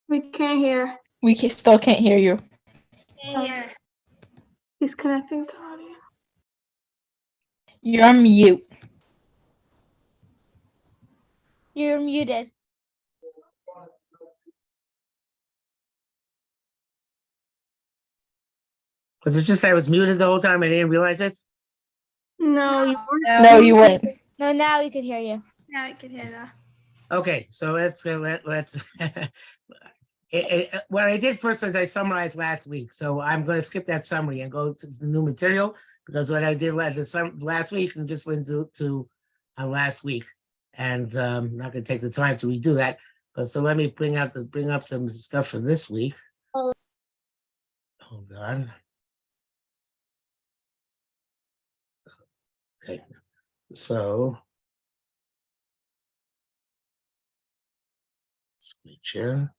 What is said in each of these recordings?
We can't hear. Still can't hear you. Here. He's connecting to audio. You're on mute. You're muted. Was it just I was muted the whole time? I didn't realize it. No, you weren't. No, you weren't. No, now we could hear you. Now I can hear that. Okay, so let's what I did first is I summarized last week. So I'm going to skip that summary and go to the new material, because what I did last week and just listen to last week, and I'm not going to take the time to redo that. But so let me bring up the stuff for this week. Hold on. Okay, so switch here.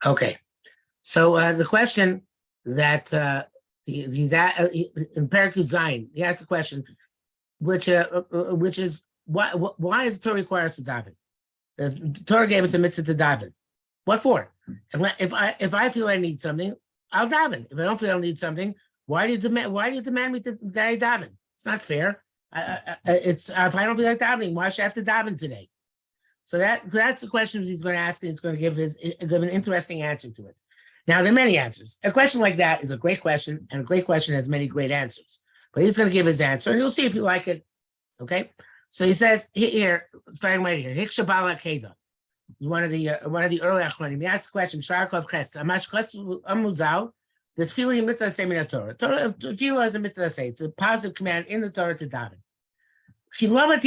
Okay, so the question that he's at in Parakut Zion, he asked the question, which is why does the Torah require us to daven? The Torah gave us a mitzvah to daven. What for? If I feel I need something, I'll daven. If I don't feel I need something, why do you demand me that I daven? It's not fair. It's if I don't feel like davening, why should I have to daven today? So that's the question he's going to ask, and he's going to give an interesting answer to it. Now, there are many answers. A question like that is a great question, and a great question has many great answers. But he's going to give his answer, and you'll see if you like it. Okay? So he says here, starting right here, Hik Shabala Keda is one of the early Achronim. He asks the question, Sharkov Ches, Amash Ches Amuzal, the Tefillah mitzvah say min Torah. Tefillah is a mitzvah say. It's a positive command in the Torah to daven. Why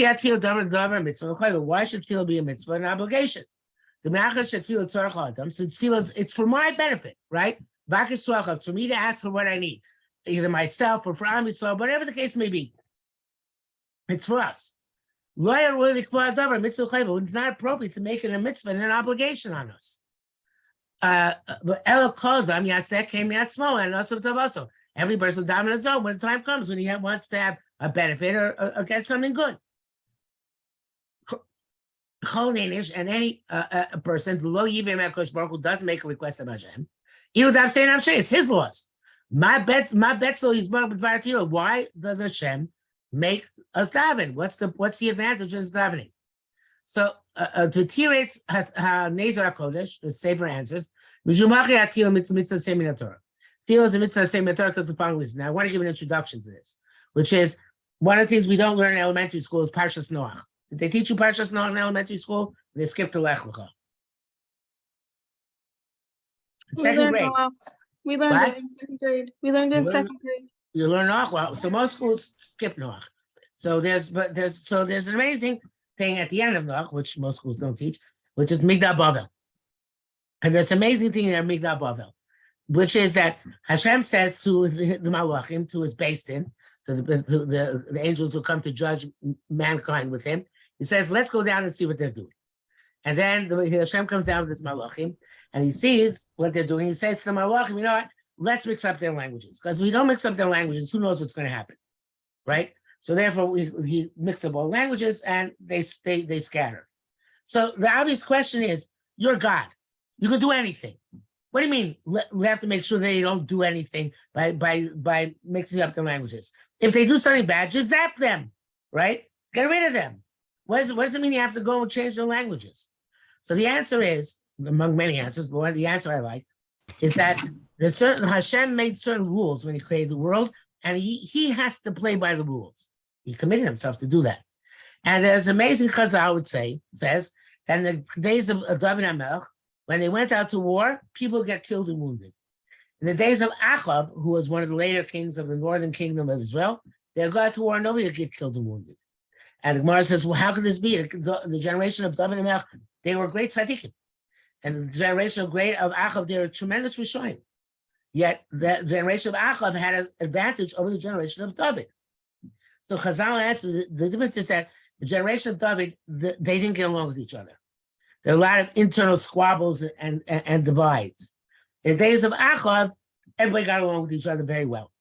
should tefillah be a mitzvah, an obligation? Since tefillah, it's for my benefit, right? For me to ask for what I need, either myself or for Am Yisrael, whatever the case may be. It's for us. It's not appropriate to make it a mitzvah and an obligation on us. Every person will daven on his own when the time comes, when he wants to have a benefit or get something good. And any person who doesn't make a request of Hashem, it's his loss. My bets though he's brought up with Tefillah. Why does Hashem make us daven? What's the advantage of davening? So to Tirates has Nezar Kodesh, the Sefer answers. Tefillah is a mitzvah same Torah because the following reason. Now I want to give an introduction to this, which is one of the things we don't learn in elementary school is Parshas Noach. Did they teach you Parshas Noach in elementary school? They skipped to Lech Lecha. In second grade. We learned it in second grade. You learn Noach. Well, so most schools skip Noach. So there's an amazing thing at the end of Noach, which most schools don't teach, which is Migdal Bavel. And there's amazing thing in Migdal Bavel, which is that Hashem says to the Malachim, to his Beis Din, so the angels who come to judge mankind with him, he says, let's go down and see what they're doing. And then Hashem comes down with his Malachim, and he sees what they're doing. He says to the Malachim, you know what, let's mix up their languages, because if we don't mix up their languages, who knows what's going to happen, right? So therefore, he mixed up all languages, and they scatter. So the obvious question is, you're God. You can do anything. What do you mean? We have to make sure they don't do anything by mixing up the languages. If they do something bad, just zap them, right? Get rid of them. What does it mean you have to go and change their languages? So the answer is, among many answers, but the answer I like is that Hashem made certain rules when he created the world, and he has to play by the rules. He committed himself to do that. And there's amazing Chazal says that in the days of David HaMelech, when they went out to war, people get killed and wounded. In the days of Achav, who was one of the later kings of the northern kingdom of Israel, they go out to war, nobody would get killed and wounded. And the Gemara says, well, how could this be? The generation of David HaMelech, they were great tzaddikim. And the generation of Achav, they were tremendous Rishonim. Yet the generation of Achav had an advantage over the generation of David. So Chazal answered, the difference is that the generation of David, they didn't get along with each other. There are a lot of internal squabbles and divides. In the days of Achav, everybody got along with each other very well.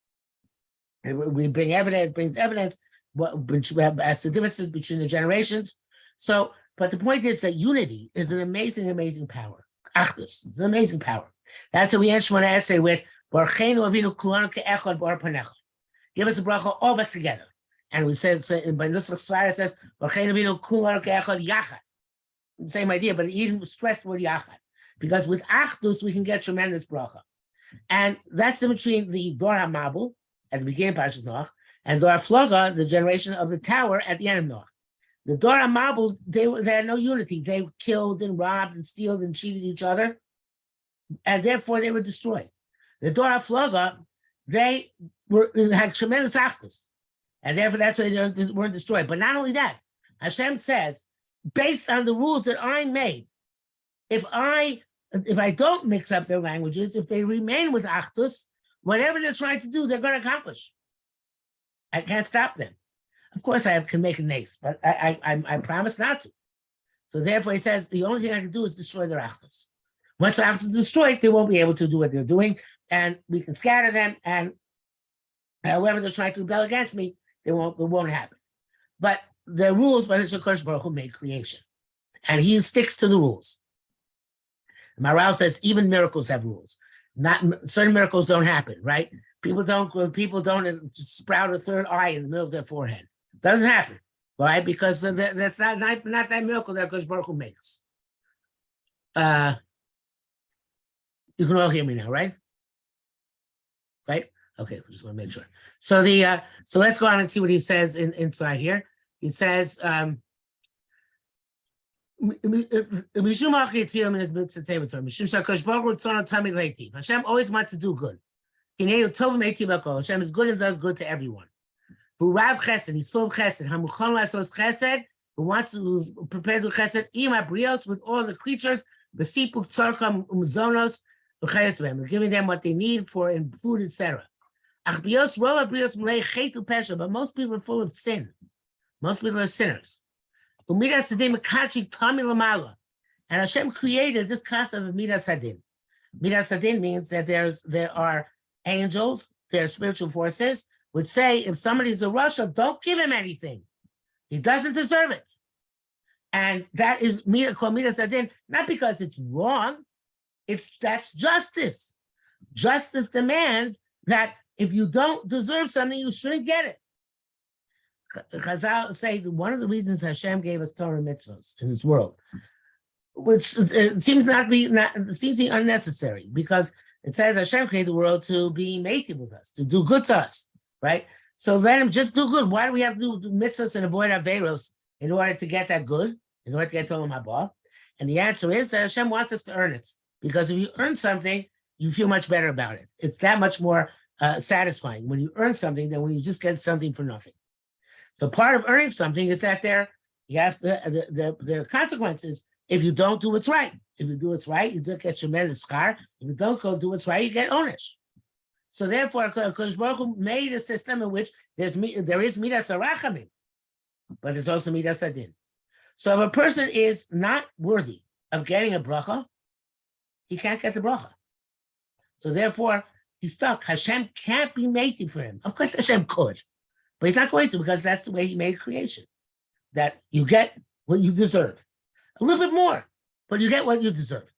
And we bring evidence, brings evidence, which we have as the differences between the generations. So, but the point is that unity is an amazing, amazing power. Achdus, it's an amazing power. That's what we end Shemona Esrei with. Barucheinu Avinu kulanu ke'echad bar panecha. Give us a bracha, all of us together. And we said, by Nusach Svara, it says, Barucheinu Avinu kulanu ke'echad yachad. Same idea, but he even stressed the word yachad. Because with Achdus, we can get tremendous bracha. And that's in between the Dor HaMabul, at the beginning of Parshas Noach, and Dor HaFloga, the generation of the tower at the end of Noach. The Dor HaMabul, they had no unity. They killed and robbed and steal and cheated each other, and therefore they were destroyed. The Dor HaFloga, they had tremendous achdus, and therefore that's why they weren't destroyed. But not only that, Hashem says, based on the rules that I made, if I don't mix up their languages, if they remain with achdus, whatever they're trying to do, they're going to accomplish. I can't stop them. Of course, I can make a nace, but I promise not to. So therefore, he says, the only thing I can do is destroy their achdus. Once the achdus is destroyed, they won't be able to do what they're doing, and we can scatter them, and whoever they're trying to rebel against me, it won't happen. But the rules, but it's HaKadosh Baruch Hu made creation, and he sticks to the rules. Maral says even miracles have rules. Not certain miracles don't happen, right? People don't sprout a third eye in the middle of their forehead. Doesn't happen, right? Because that's not that miracle that Kosh Baruch Hu makes. You can all hear me now, right? Right? Okay, just want to make sure. So so let's go on and see what he says inside here. He says, Hashem always wants to do good. Hashem is good and does good to everyone. Rav Chesed, he's full of Chesed. Chesed, who wants to prepare to do Chesed, brios, with all the creatures, besipuk tzorkam umzonos, giving them what they need for in food, etc. But most people are full of sin. Most people are sinners. And Hashem created this concept of Midas Hadin. Midas Hadin means that there are angels, there are spiritual forces, which say if somebody's a Rasha, don't give him anything. He doesn't deserve it. And that is called Midas Hadin, not because it's wrong, that's justice. Justice demands that if you don't deserve something, you shouldn't get it. Chazal say that one of the reasons Hashem gave us Torah mitzvahs in this world, which seems unnecessary, because it says Hashem created the world to be mated with us, to do good to us, right? So let him just do good. Why do we have to do mitzvahs and avoid averos in order to get that good, in order to get Olam Haba? And the answer is that Hashem wants us to earn it, because if you earn something, you feel much better about it. It's that much more satisfying when you earn something than when you just get something for nothing. So part of earning something is that there are consequences if you don't do what's right. If you do what's right, you don't get tremendous schar. If you don't go do what's right, you get onish. So therefore, Kodesh Baruch Hu made a system in which there is midas harachamim, but there's also midas hadin. So if a person is not worthy of getting a bracha, he can't get the bracha. So therefore, he's stuck. Hashem can't be mating for him. Of course, Hashem could, but he's not going to, because that's the way he made creation. That you get what you deserve. A little bit more, but you get what you deserve.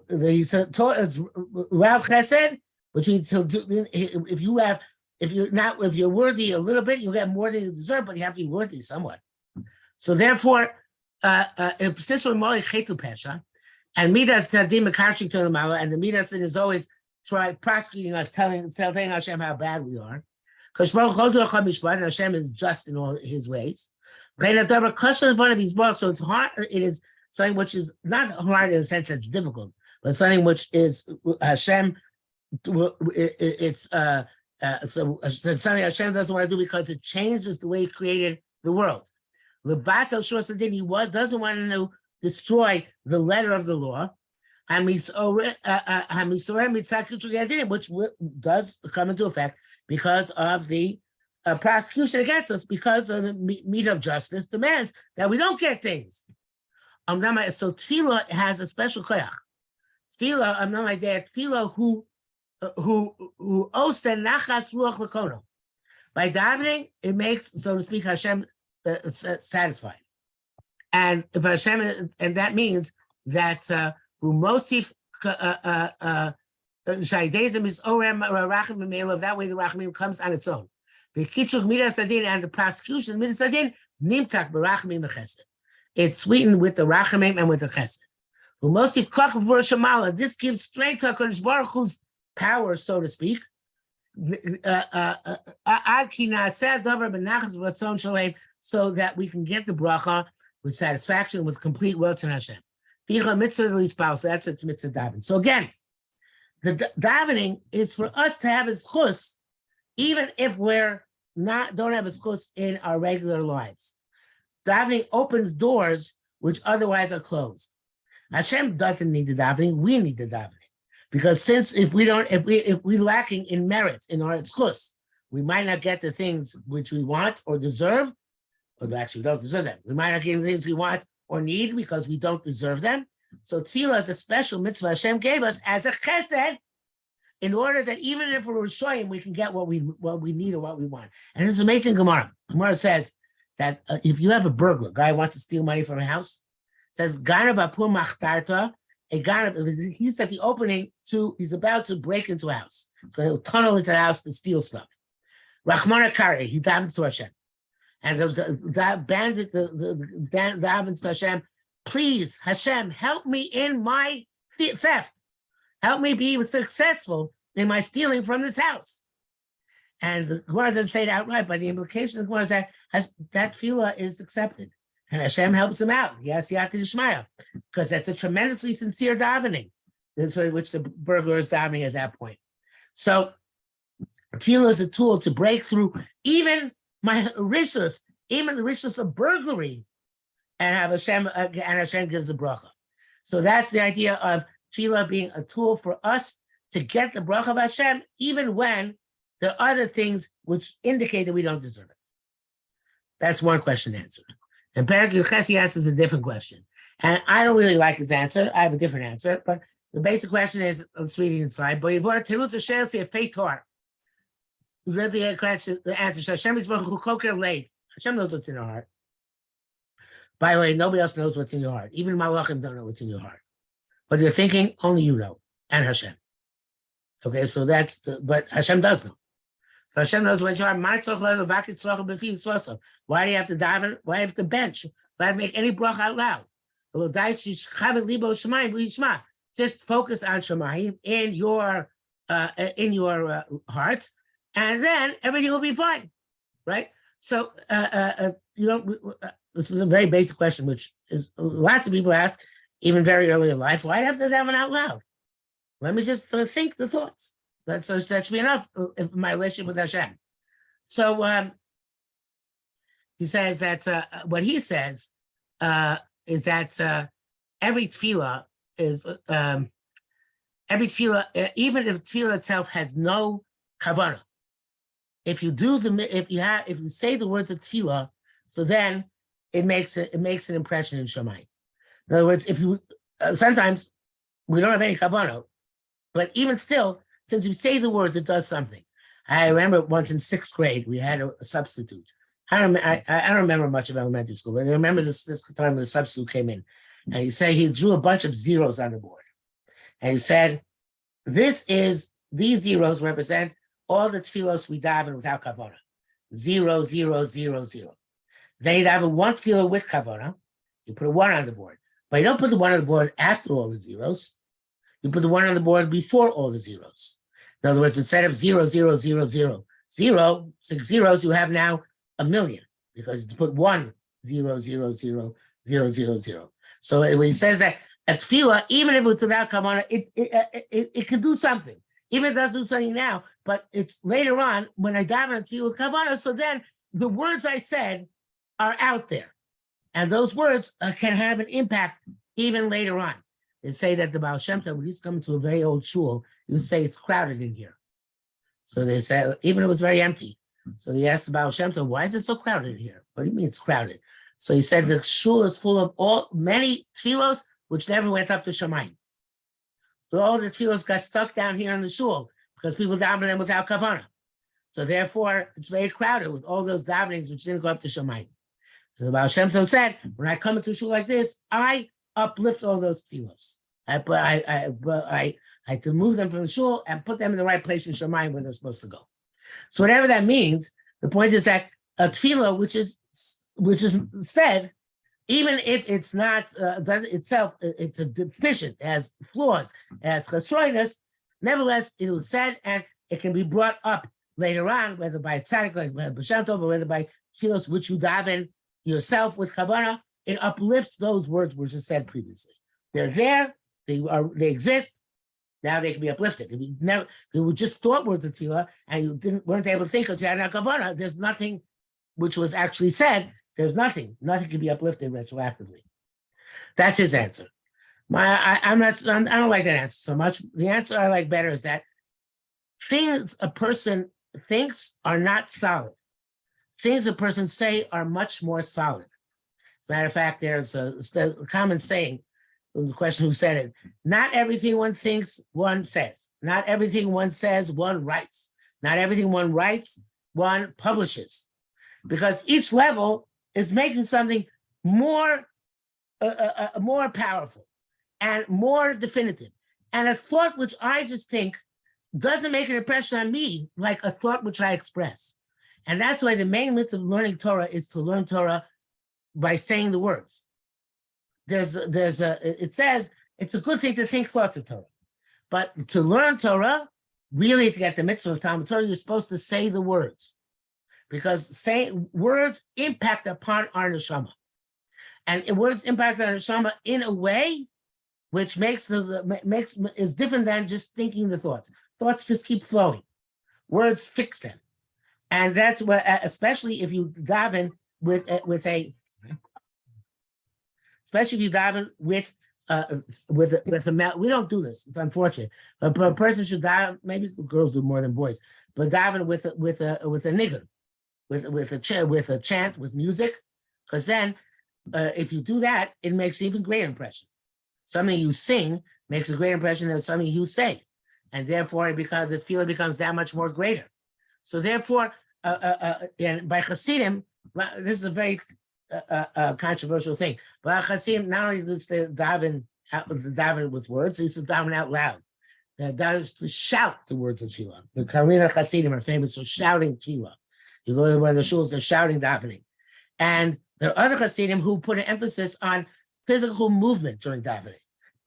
He said, it's Rav Chesed, which means he'll do, if you're worthy a little bit, you get more than you deserve, but you have to be worthy somewhat. So therefore, if since we're Moli Chetu Pesha, and Midas Tadim Mekarchik to the Mala, and the Midas is always prosecuting us, telling Hashem how bad we are. Because Hashem is just in all his ways. So it's hard. It is something which is not hard in the sense that it's difficult, but something which is Hashem. It's something Hashem doesn't want to do because it changes the way he created the world. Levato Shorsadin, he doesn't want to destroy the letter of the law, which does come into effect because of the prosecution against us, because of the meat of justice demands that we don't get things. So tefillah has a special koyach. Tefillah, I'm not my dad. Tefillah who osten nachas ruach lekono. By davening, it makes, so to speak, Hashem satisfied. And if Hashem, and that means that who mosif shaydezim is orem rachim b'meila. That way, the rachim comes on its own. The kitzuk midas adin and the prosecution midas adin nimtak b'rachim b'chesed. It's sweetened with the rachamim and with the chesed. Who mosif kach v'roshamala. This gives strength to HaKadosh Baruch Hu's power, so to speak. So that we can get the bracha with satisfaction, with complete Ratzon Hashem. That's its mitzvah davening. So again, the davening is for us to have a schus, even if we're don't have a schus in our regular lives. Davening opens doors which otherwise are closed. Hashem doesn't need the davening; we need the davening. Because since if we're lacking in merit in our schus, we might not get the things which we want or deserve, or actually don't deserve them. We might not get the things we want or need because we don't deserve them. So tefillah is a special mitzvah Hashem gave us as a chesed, in order that even if we're Rishoyim, we can get what we need or what we want. And it's amazing. Gemara says that if you have a burglar, guy wants to steal money from a house, says ganav apur machtarta. A ganav, he's at the opening he's about to break into a house. So he'll tunnel into the house to steal stuff. Rachmana Kari, he davens to Hashem. And the bandit, the davens to Hashem, please, Hashem, help me in my theft. Help me be successful in my stealing from this house. And the Gemara doesn't say it outright, but the implication of the Gemara is that tefillah is accepted. And Hashem helps him out. Yes, Yati D'Shmaya, because that's a tremendously sincere davening. This is which the burglar is davening at that point. So tefillah is a tool to break through even my rishus, even the rishus of burglary, and Hashem gives a bracha. So that's the idea of tefillah being a tool for us to get the bracha of Hashem, even when there are other things which indicate that we don't deserve it. That's one question answered. And Perak Yochesi asks a different question. And I don't really like his answer. I have a different answer. But the basic question is, let's read it inside. But you've already a fate Torah. We read the answer. Hashem is Baruch Hu Koker Leid. Hashem knows what's in your heart. By the way, nobody else knows what's in your heart. Even Malachim don't know what's in your heart. What you're thinking, only you know. And Hashem. Okay, so but Hashem does know. So Hashem knows what you are. Why do you have to daven? Why do you have to bench? Why do you have to make any bracha out loud? Just focus on Shemayim in your heart, and then everything will be fine, right? So this is a very basic question, which is lots of people ask, even very early in life. Why do I have to daven out loud? Let me just think the thoughts. That should be enough of my relationship with Hashem. So he says that what he says is that every tefillah is even if tefillah itself has no kavannah. If you say the words of tefillah, so then it makes an impression in Shammai. In other words, if you sometimes we don't have any kavannah, but even still, since you say the words, it does something. I remember once in 6th grade, we had a substitute. I don't remember much of elementary school, but I remember this time the substitute came in, and he drew a bunch of zeros on the board. And he said, these zeros represent all the tefillos we daven without kavannah. 0, 0, 0, 0. Then you daven one tefillah with kavannah, you put a 1 on the board. But you don't put the 1 on the board after all the zeros. You put the 1 on the board before all the zeros. In other words, instead of 0, 0, 0, 0, 0, 6 zeros, you have now 1,000,000, because you put 1, 0, 0, 0, 0, 0, 0. So when he says that a tefillah, even if it's without kavannah, it can do something. Even if it doesn't do something now, but it's later on when I daven a tefillah with kavannah, so then the words I said are out there. And those words can have an impact even later on. They say that the Baal Shem Tov, when he's coming to a very old shul, he would say it's crowded in here. So they say, even if it was very empty. So he asked the Baal Shem Tov, why is it so crowded in here? What do you mean it's crowded? So he said the shul is full of many tefillos which never went up to Shamayim. all the tefillos got stuck down here in the shul because people davened them without kavannah. So therefore, it's very crowded with all those davenings which didn't go up to Shemayim. So the Baal Shem Tov said, when I come into a shul like this, I uplift all those tefillos. I had to move them from the shul and put them in the right place in Shemayim where they're supposed to go. So whatever that means, the point is that a tefillah, which is said, even if it's not does itself, it's a deficient, has flaws, has chesroinus, nevertheless it was said and it can be brought up later on, whether by tzaddik like B'Shem Tov, or whether by tefillos which you daven yourself with kavannah, it uplifts those words which were said previously. They're there, they exist. Now they can be uplifted. If you were just thought words of tefillah and you weren't able to think because you had no kavannah, there's nothing which was actually said. There's nothing can be uplifted retroactively. That's his answer. I don't like that answer so much. The answer I like better is that things a person thinks are not solid. Things a person say are much more solid. As a matter of fact, there's a common saying, the question who said it, not everything one thinks, one says. Not everything one says, one writes. Not everything one writes, one publishes. Because each level is making something more powerful and more definitive. And a thought which I just think doesn't make an impression on me like a thought which I express. And that's why the main mitzvah of learning Torah is to learn Torah by saying the words. It says it's a good thing to think thoughts of Torah. But to learn Torah, really to get the mitzvah of Talmud Torah, you're supposed to say the words. Because words impact upon our neshama. And words impact our neshama in a way which is different than just thinking the thoughts. Thoughts just keep flowing. Words fix them. And that's what, especially if you daven with a mouth. We don't do this. It's unfortunate. But a person should daven. Maybe girls do more than boys. But daven with a niggun, with a chant, with music, because then if you do that, it makes an even greater impression. Something you sing makes a greater impression than something you say, and therefore the feeling becomes that much more greater. So therefore, and by Hasidim, this is a very controversial thing. But Hasidim not only used to daven with words, they used to daven out loud. That is to shout the words of tefillah. The Karina Hasidim are famous for shouting tefillah. You go to one of the shuls, they're shouting davening. And there are other Hasidim who put an emphasis on physical movement during davening,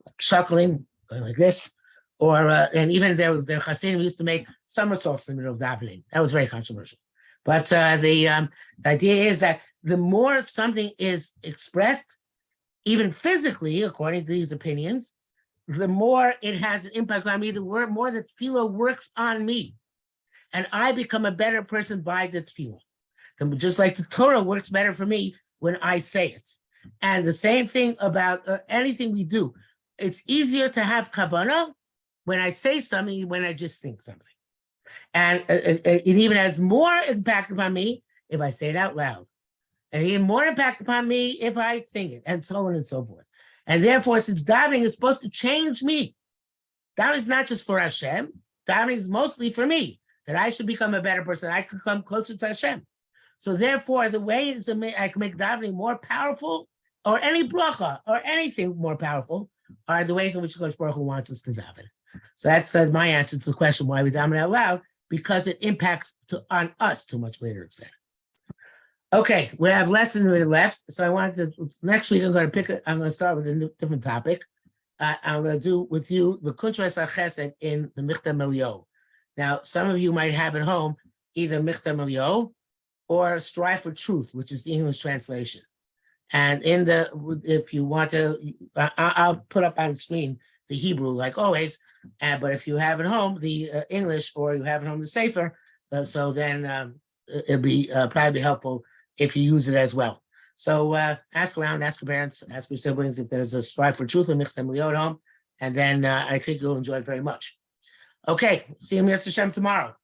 like chuckling, going like this, or and even their Hasidim used to make somersaults in the middle of davening. That was very controversial. But the idea is that the more something is expressed, even physically, according to these opinions, the more it has an impact on me, the more the tefillah works on me. And I become a better person by the tefillah. Just like the Torah works better for me when I say it. And the same thing about anything we do. It's easier to have kavannah when I say something than when I just think something. And it even has more impact upon me if I say it out loud. And even more impact upon me if I sing it, and so on and so forth. And therefore, since davening is supposed to change me, davening is not just for Hashem, davening is mostly for me, that I should become a better person. I could come closer to Hashem. So therefore, the way I can make davening more powerful, or any bracha, or anything more powerful, are the ways in which Kodesh Baruch Hu wants us to daven. So that's my answer to the question why we daven out loud, because it impacts on us to a much greater extent. Okay, we have less than a minute left, so I wanted to, next week I'm going to start with a different topic. I'm going to do with you the Kuntras HaChesed in the Michta Melio. Now, some of you might have at home either Michta Melio or Strive for Truth, which is the English translation. And if you want to, I'll put up on the screen the Hebrew like always, but if you have at home the English, or you have at home the Sefer, so then it'll be probably helpful if you use it as well. So ask around, ask your parents, ask your siblings if there's a Strive for Truth or Michta Melio at home, and then I think you'll enjoy it very much. Okay, see you Mir Hashem tomorrow.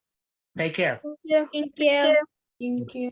Take care. Thank you. Thank you. Thank you.